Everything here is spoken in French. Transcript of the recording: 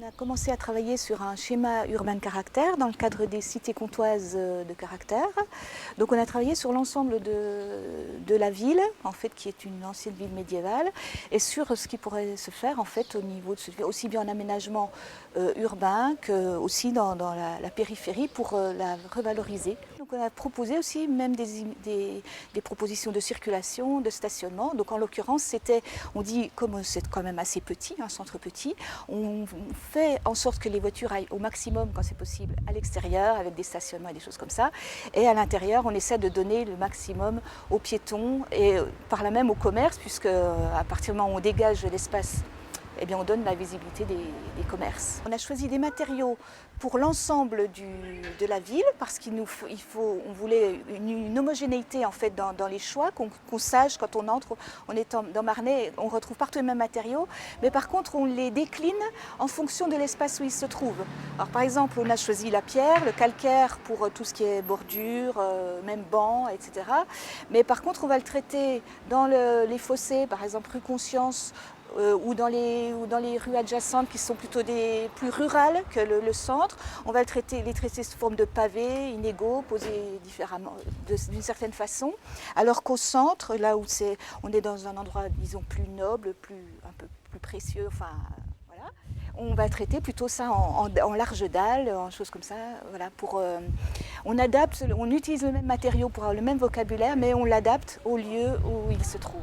On a commencé à travailler sur un schéma urbain de caractère dans le cadre des cités comtoises de caractère. Donc on a travaillé sur l'ensemble de la ville, en fait, qui est une ancienne ville médiévale, et sur ce qui pourrait se faire en fait au niveau de aussi bien en aménagement urbain que aussi dans la périphérie pour la revaloriser. Donc on a proposé aussi même des propositions de circulation, de stationnement. Donc en l'occurrence c'était, on dit comme c'est quand même assez petit, un centre petit, on fait en sorte que les voitures aillent au maximum quand c'est possible à l'extérieur avec des stationnements et des choses comme ça. Et à l'intérieur, on essaie de donner le maximum aux piétons et par là même au commerce, puisque à partir du moment où on dégage l'espace, eh bien, on donne la visibilité des commerces. On a choisi des matériaux pour l'ensemble de la ville parce on voulait une homogénéité en fait dans les choix, qu'on sache quand on entre, on est dans Marnay, on retrouve partout les mêmes matériaux, mais par contre on les décline en fonction de l'espace où ils se trouvent. Alors par exemple, on a choisi la pierre, le calcaire pour tout ce qui est bordure, même banc, etc. Mais par contre, on va le traiter dans les fossés, par exemple rue Conscience, ou dans les rues adjacentes qui sont plutôt plus rurales que le centre. On va les traiter sous forme de pavés inégaux, posés différemment, d'une certaine façon. Alors qu'au centre, là où on est dans un endroit, disons, plus noble, un peu plus précieux, enfin, voilà, on va traiter plutôt ça en large dalle, en choses comme ça. Voilà, on adapte, on utilise le même matériau pour avoir le même vocabulaire, mais on l'adapte au lieu où il se trouve.